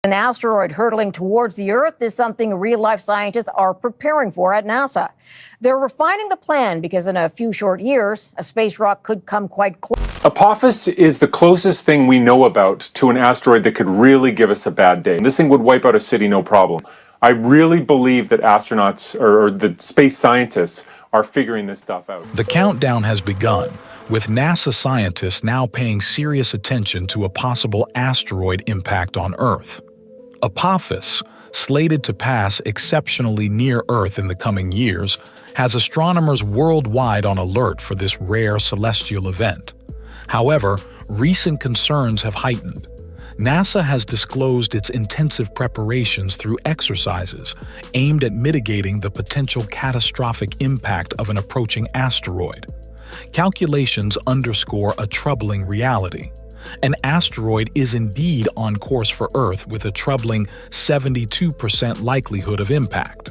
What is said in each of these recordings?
An asteroid hurtling towards the Earth is something real-life scientists are preparing for at NASA. They're refining the plan because in a few short years, a space rock could come quite close. Apophis is the closest thing we know about to an asteroid that could really give us a bad day. This thing would wipe out a city, no problem. I really believe that astronauts or the space scientists are figuring this stuff out. The countdown has begun, with NASA scientists now paying serious attention to a possible asteroid impact on Earth. Apophis, slated to pass exceptionally near Earth in the coming years, has astronomers worldwide on alert for this rare celestial event. However, recent concerns have heightened. NASA has disclosed its intensive preparations through exercises aimed at mitigating the potential catastrophic impact of an approaching asteroid. Calculations underscore a troubling reality. An asteroid is indeed on course for Earth with a troubling 72% likelihood of impact.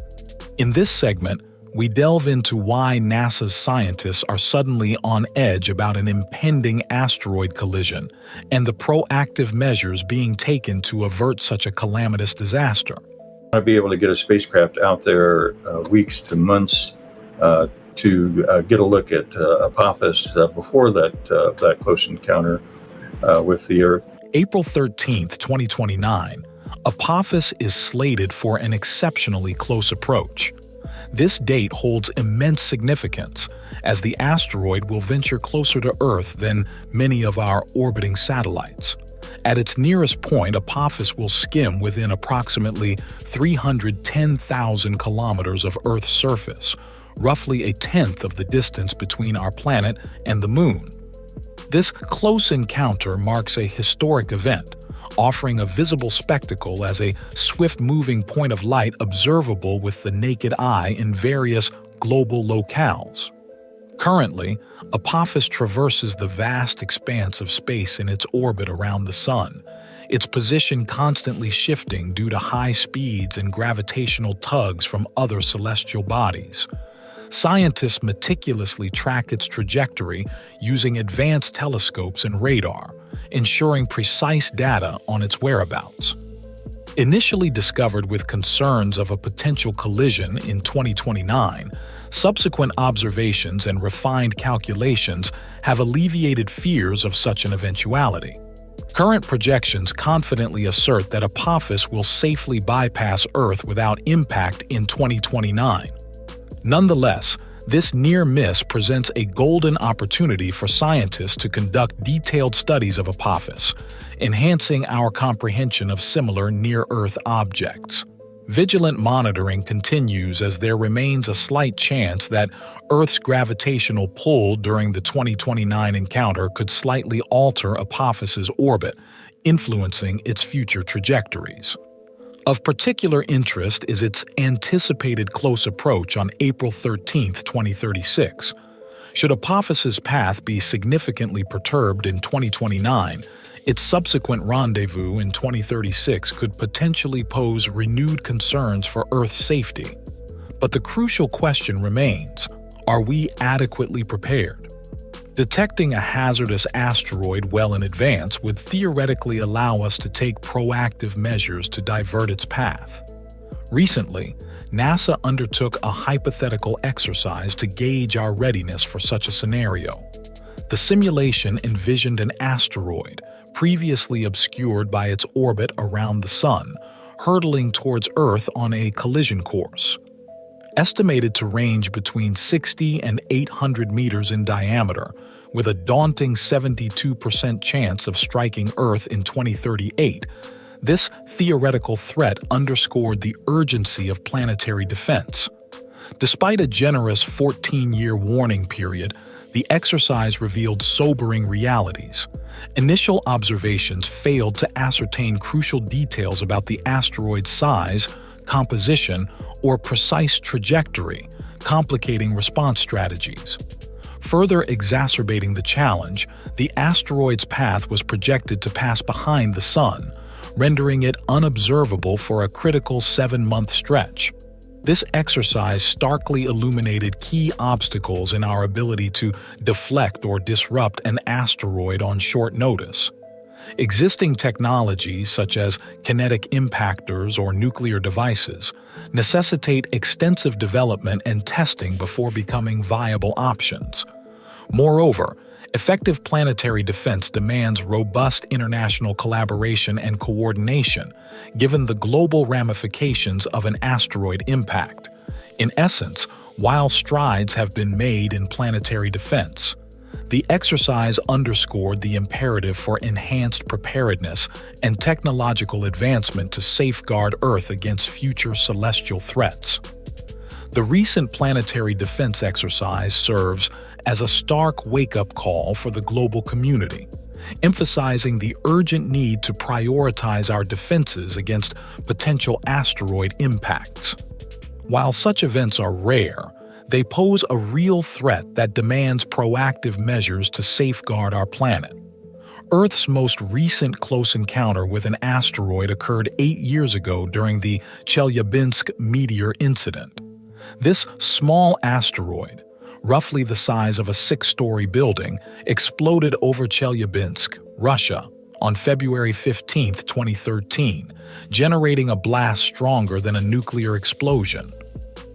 In this segment, we delve into why NASA's scientists are suddenly on edge about an impending asteroid collision and the proactive measures being taken to avert such a calamitous disaster. I'd be able to get a spacecraft out there weeks to months to get a look at Apophis before that close encounter with the Earth. April 13, 2029, Apophis is slated for an exceptionally close approach. This date holds immense significance, as the asteroid will venture closer to Earth than many of our orbiting satellites. At its nearest point, Apophis will skim within approximately 310,000 kilometers of Earth's surface, roughly a tenth of the distance between our planet and the Moon. This close encounter marks a historic event, offering a visible spectacle as a swift-moving point of light observable with the naked eye in various global locales. Currently, Apophis traverses the vast expanse of space in its orbit around the Sun, its position constantly shifting due to high speeds and gravitational tugs from other celestial bodies. Scientists meticulously track its trajectory using advanced telescopes and radar, ensuring precise data on its whereabouts. Initially discovered with concerns of a potential collision in 2029, subsequent observations and refined calculations have alleviated fears of such an eventuality. Current projections confidently assert that Apophis will safely bypass Earth without impact in 2029. Nonetheless, this near miss presents a golden opportunity for scientists to conduct detailed studies of Apophis, enhancing our comprehension of similar near-Earth objects. Vigilant monitoring continues as there remains a slight chance that Earth's gravitational pull during the 2029 encounter could slightly alter Apophis's orbit, influencing its future trajectories. Of particular interest is its anticipated close approach on April 13, 2036. Should Apophis's path be significantly perturbed in 2029, its subsequent rendezvous in 2036 could potentially pose renewed concerns for Earth's safety. But the crucial question remains: are we adequately prepared? Detecting a hazardous asteroid well in advance would theoretically allow us to take proactive measures to divert its path. Recently, NASA undertook a hypothetical exercise to gauge our readiness for such a scenario. The simulation envisioned an asteroid, previously obscured by its orbit around the Sun, hurtling towards Earth on a collision course. Estimated to range between 60 and 800 meters in diameter, with a daunting 72% chance of striking Earth in 2038, this theoretical threat underscored the urgency of planetary defense. Despite a generous 14-year warning period, the exercise revealed sobering realities. Initial observations failed to ascertain crucial details about the asteroid's size, composition, or precise trajectory, complicating response strategies. Further exacerbating the challenge, the asteroid's path was projected to pass behind the Sun, rendering it unobservable for a critical 7-month stretch. This exercise starkly illuminated key obstacles in our ability to deflect or disrupt an asteroid on short notice. Existing technologies such as kinetic impactors or nuclear devices necessitate extensive development and testing before becoming viable options. Moreover, effective planetary defense demands robust international collaboration and coordination, given the global ramifications of an asteroid impact. In essence, while strides have been made in planetary defense, the exercise underscored the imperative for enhanced preparedness and technological advancement to safeguard Earth against future celestial threats. The recent planetary defense exercise serves as a stark wake-up call for the global community, emphasizing the urgent need to prioritize our defenses against potential asteroid impacts. While such events are rare, they pose a real threat that demands proactive measures to safeguard our planet. Earth's most recent close encounter with an asteroid occurred 8 years ago during the Chelyabinsk meteor incident. This small asteroid, roughly the size of a 6-story building, exploded over Chelyabinsk, Russia, on February 15, 2013, generating a blast stronger than a nuclear explosion.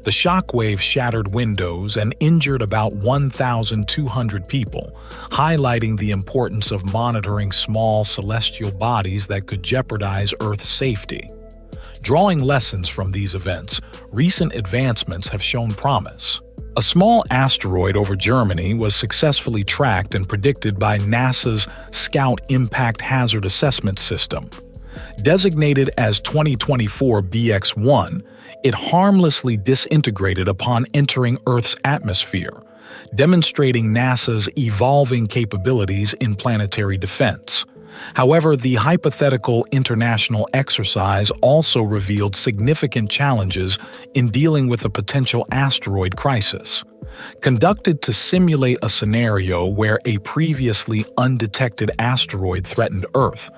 The shockwave shattered windows and injured about 1,200 people, highlighting the importance of monitoring small celestial bodies that could jeopardize Earth's safety. Drawing lessons from these events, recent advancements have shown promise. A small asteroid over Germany was successfully tracked and predicted by NASA's Scout Impact Hazard Assessment System. Designated as 2024 BX1, it harmlessly disintegrated upon entering Earth's atmosphere, demonstrating NASA's evolving capabilities in planetary defense. However, the hypothetical international exercise also revealed significant challenges in dealing with a potential asteroid crisis. Conducted to simulate a scenario where a previously undetected asteroid threatened Earth,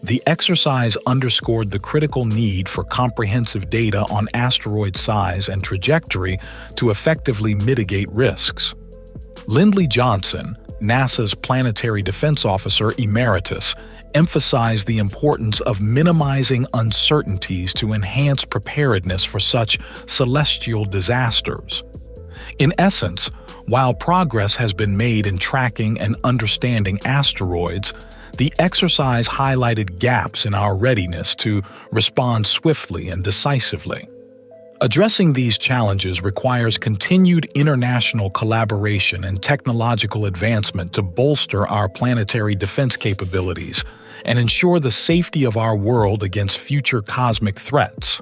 the exercise underscored the critical need for comprehensive data on asteroid size and trajectory to effectively mitigate risks. Lindley Johnson, NASA's Planetary Defense Officer Emeritus, emphasized the importance of minimizing uncertainties to enhance preparedness for such celestial disasters. In essence, while progress has been made in tracking and understanding asteroids, the exercise highlighted gaps in our readiness to respond swiftly and decisively. Addressing these challenges requires continued international collaboration and technological advancement to bolster our planetary defense capabilities and ensure the safety of our world against future cosmic threats.